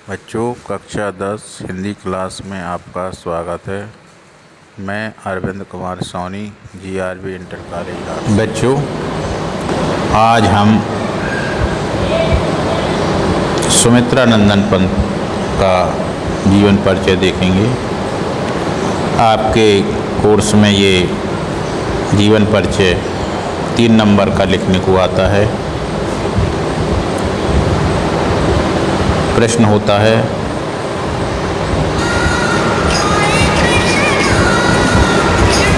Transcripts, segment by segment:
बच्चों, कक्षा 10 हिंदी क्लास में आपका स्वागत है। मैं Arvind Kumar Soni, GRB inter college. बच्चों, आज हम सुमित्रा नंदन पंत का जीवन परिचय देखेंगे। आपके कोर्स में ये जीवन परिचय 3 नंबर का लिखने को आता है। प्रश्न होता है,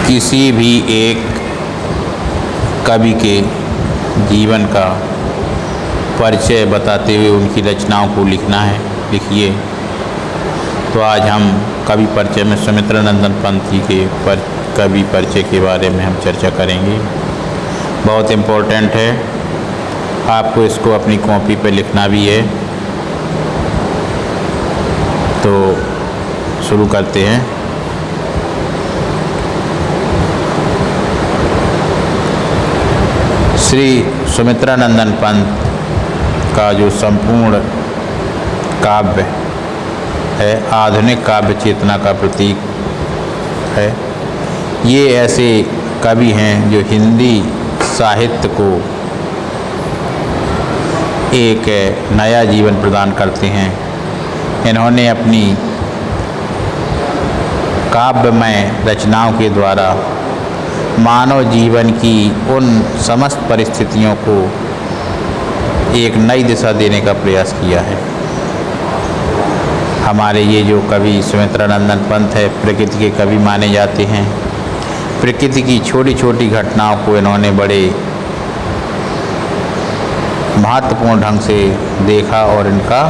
किसी भी एक कवि के जीवन का परिचय बताते हुए उनकी रचनाओं को लिखना है। लिखिए। तो आज हम कवि परिचय में सुमित्रा नंदन पंत जी के कवि परिचय के बारे में हम चर्चा करेंगे। बहुत इम्पोर्टेंट है, आपको इसको अपनी कॉपी पे लिखना भी है। तो शुरू करते हैं। श्री सुमित्रा नंदन पंत का जो संपूर्ण काव्य है, आधुनिक काव्य चेतना का प्रतीक है। ये ऐसे कवि हैं जो हिंदी साहित्य को एक नया जीवन प्रदान करते हैं। इन्होंने अपनी काव्यमय रचनाओं के द्वारा मानव जीवन की उन समस्त परिस्थितियों को एक नई दिशा देने का प्रयास किया है। हमारे ये जो कवि सुमित्रा नंदन पंत है, प्रकृति के कवि माने जाते हैं। प्रकृति की छोटी छोटी घटनाओं को इन्होंने बड़े महत्वपूर्ण ढंग से देखा और इनका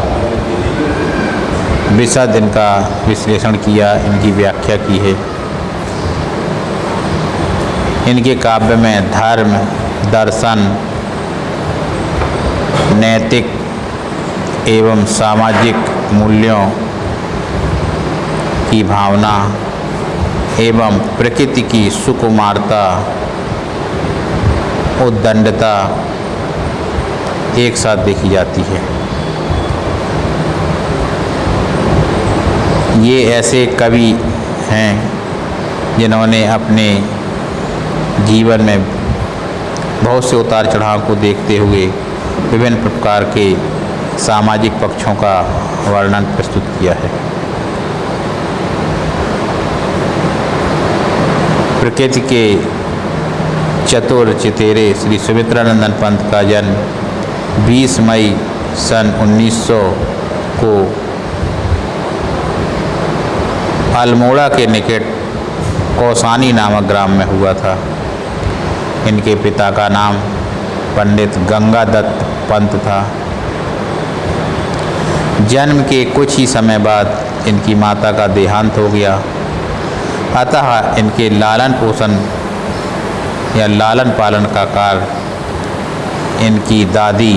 विशद इनका विश्लेषण किया, इनकी व्याख्या की है। इनके काव्य में धर्म, दर्शन, नैतिक एवं सामाजिक मूल्यों की भावना एवं प्रकृति की सुकुमारता, उद्दंडता एक साथ देखी जाती है। ये ऐसे कवि हैं जिन्होंने अपने जीवन में बहुत से उतार चढ़ाव को देखते हुए विभिन्न प्रकार के सामाजिक पक्षों का वर्णन प्रस्तुत किया है। प्रकृति के चतुर चितेरे श्री सुमित्रा नंदन पंत का जन्म 20 मई सन 1900 को अल्मोड़ा के निकट कौसानी नामक ग्राम में हुआ था। इनके पिता का नाम पंडित गंगादत्त पंत था। जन्म के कुछ ही समय बाद इनकी माता का देहांत हो गया। अतः इनके लालन पोषण या लालन पालन का कार्य इनकी दादी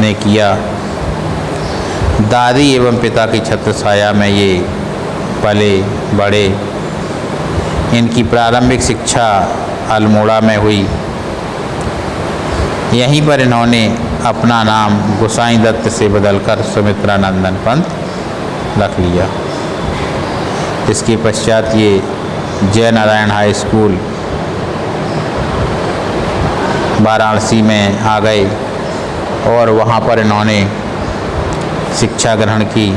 ने किया। दादी एवं पिता की छत्र छाया में ये पले बड़े। इनकी प्रारंभिक शिक्षा अल्मोड़ा में हुई। यहीं पर इन्होंने अपना नाम गोसाई दत्त से बदलकर सुमित्रा नंदन पंत रख लिया। इसके पश्चात ये जय नारायण हाई स्कूल वाराणसी में आ गए और वहाँ पर इन्होंने शिक्षा ग्रहण की।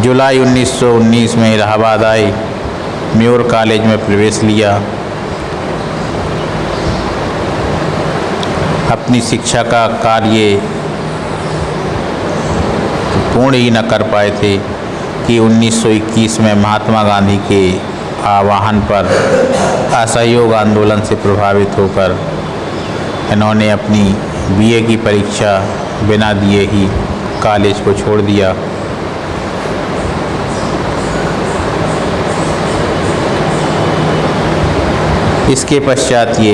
जुलाई 1919 में इलाहाबाद आई, म्योर कॉलेज में प्रवेश लिया। अपनी शिक्षा का कार्य पूर्ण ही न कर पाए थे कि 1921 में महात्मा गांधी के आह्वान पर असहयोग आंदोलन से प्रभावित होकर इन्होंने अपनी BA की परीक्षा बिना दिए ही कॉलेज को छोड़ दिया। इसके पश्चात ये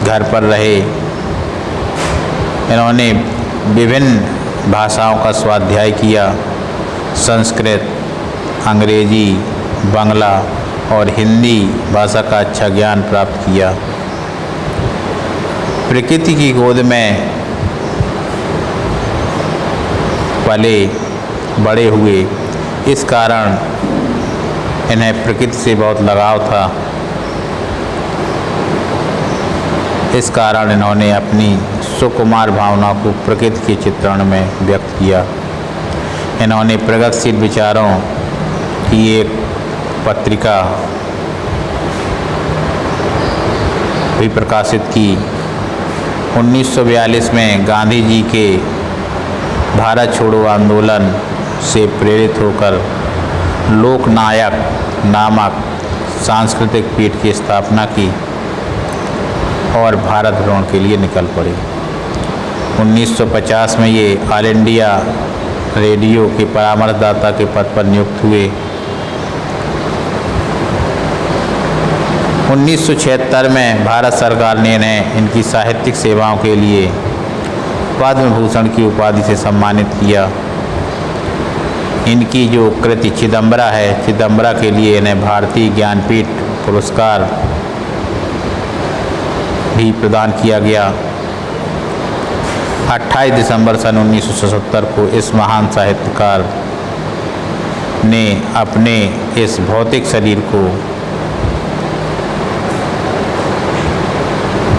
घर पर रहे। इन्होंने विभिन्न भाषाओं का स्वाध्याय किया। संस्कृत, अंग्रेजी, बांग्ला और हिंदी भाषा का अच्छा ज्ञान प्राप्त किया। प्रकृति की गोद में पले बड़े हुए, इस कारण इन्हें प्रकृति से बहुत लगाव था। इस कारण इन्होंने अपनी सुकुमार भावना को प्रकृति के चित्रण में व्यक्त किया। इन्होंने प्रगतिशील विचारों की एक पत्रिका भी प्रकाशित की। 1942 में गांधी जी के भारत छोड़ो आंदोलन से प्रेरित होकर लोकनायक नामक सांस्कृतिक पीठ की स्थापना की और भारत भ्रमण के लिए निकल पड़े। 1950 में ये ऑल इंडिया रेडियो के परामर्शदाता के पद पर नियुक्त हुए। 1976 में भारत सरकार ने इन्हें इनकी साहित्यिक सेवाओं के लिए पद्म भूषण की उपाधि से सम्मानित किया। इनकी जो कृति चिदंबरा है, चिदंबरा के लिए इन्हें भारतीय ज्ञानपीठ पुरस्कार भी प्रदान किया गया। 28 दिसंबर सन 1977 को इस महान साहित्यकार ने अपने इस भौतिक शरीर को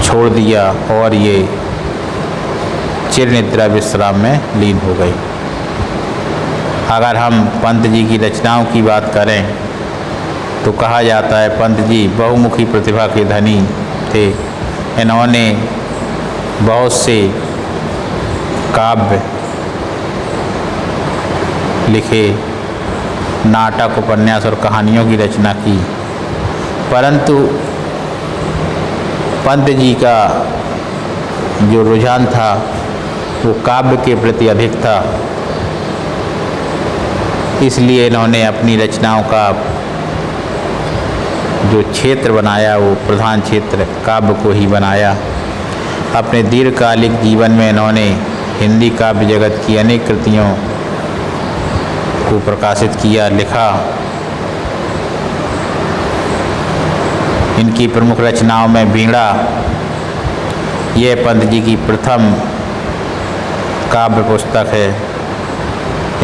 छोड़ दिया और ये चिरनिद्रा विश्राम में लीन हो गई। अगर हम पंत जी की रचनाओं की बात करें तो कहा जाता है पंत जी बहुमुखी प्रतिभा के धनी थे। इन्होंने बहुत से काव्य लिखे, नाटक, उपन्यास और कहानियों की रचना की, परंतु पंत जी का जो रुझान था वो काव्य के प्रति अधिक था। इसलिए इन्होंने अपनी रचनाओं का जो क्षेत्र बनाया वो प्रधान क्षेत्र काव्य को ही बनाया। अपने दीर्घकालिक जीवन में इन्होंने हिंदी काव्य जगत की अनेक कृतियों को प्रकाशित किया, लिखा। इनकी प्रमुख रचनाओं में वीणा, यह पंत जी की प्रथम काव्य पुस्तक है।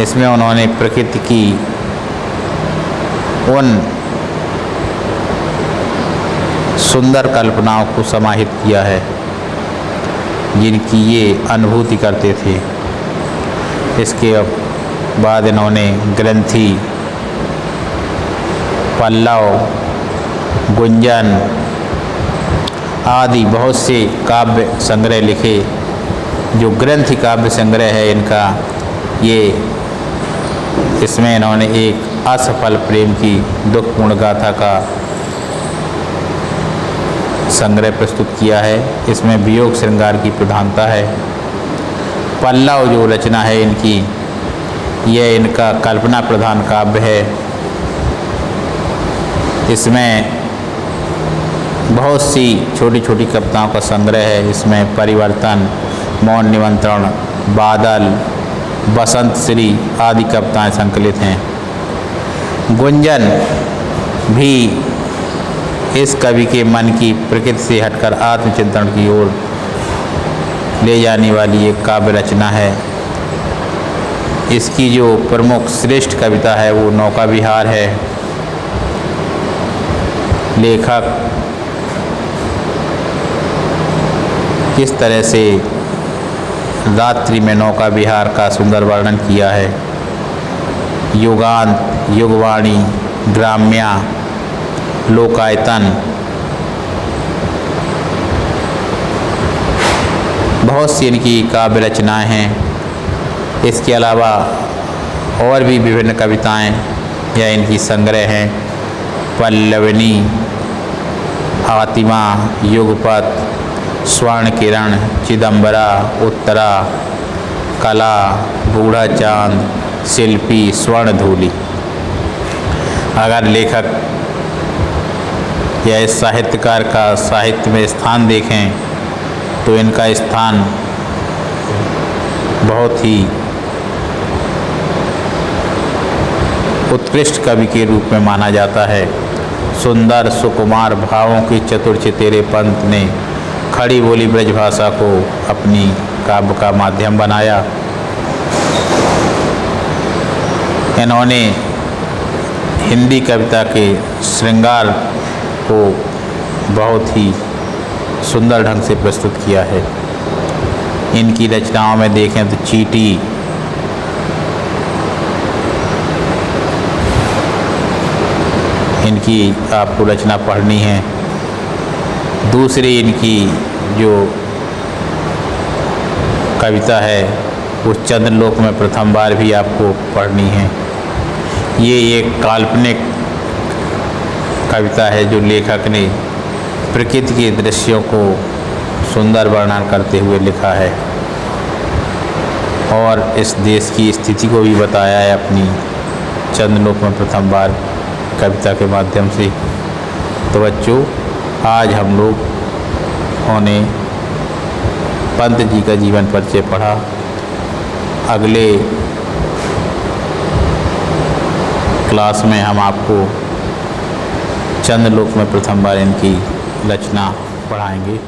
इसमें उन्होंने प्रकृति की उन सुंदर कल्पनाओं को समाहित किया है जिनकी ये अनुभूति करते थे। इसके बाद इन्होंने ग्रंथि, पल्लव, गुंजन आदि बहुत से काव्य संग्रह लिखे। जो ग्रंथि काव्य संग्रह है इनका, ये इसमें इन्होंने एक असफल प्रेम की दुखपूर्ण गाथा का संग्रह प्रस्तुत किया है। इसमें वियोग श्रृंगार की प्रधानता है। पल्लव जो रचना है इनकी, यह इनका कल्पना प्रधान काव्य है। इसमें बहुत सी छोटी छोटी कविताओं का संग्रह है। इसमें परिवर्तन, मौन निमंत्रण, बादल, बसंत श्री आदि कविताएं संकलित हैं। गुंजन भी इस कवि के मन की प्रकृति से हटकर आत्मचिंतन की ओर ले जाने वाली एक काव्य रचना है। इसकी जो प्रमुख श्रेष्ठ कविता है वो नौका विहार है। लेखक किस तरह से रात्रि में नौका विहार का सुंदर वर्णन किया है। युगांत, युगवाणी, ग्राम्या, लोकायतन, बहुत सी इनकी काव्य रचनाएं हैं। इसके अलावा और भी विभिन्न कविताएं या इनकी संग्रह हैं। पल्लवनी, हातिमा, युगपत, स्वर्ण किरण, चिदंबरा, उत्तरा, कला, बूढ़ा चांद, शिल्पी, स्वर्ण धूलि। अगर लेखक या इस साहित्यकार का साहित्य में स्थान देखें तो इनका स्थान बहुत ही उत्कृष्ट कवि के रूप में माना जाता है। सुंदर सुकुमार भावों के चतुर चितेरे पंत ने खड़ी बोली ब्रजभाषा को अपनी काव्य का माध्यम बनाया। इन्होंने हिंदी कविता के श्रृंगार को बहुत ही सुंदर ढंग से प्रस्तुत किया है। इनकी रचनाओं में देखें तो चींटी, इनकी आपको रचना पढ़नी है। दूसरी इनकी जो कविता है वो चंद्रलोक में प्रथम बार भी आपको पढ़नी है। ये एक काल्पनिक कविता है जो लेखक ने प्रकृति के दृश्यों को सुंदर वर्णन करते हुए लिखा है और इस देश की स्थिति को भी बताया है अपनी चंद्रलोक में प्रथम बार कविता के माध्यम से। तो बच्चों, आज हम लोग ने पंत जी का जीवन परिचय पढ़ा। अगले क्लास में हम आपको चंद्रलोक में प्रथम बार इनकी रचना पढ़ाएंगे।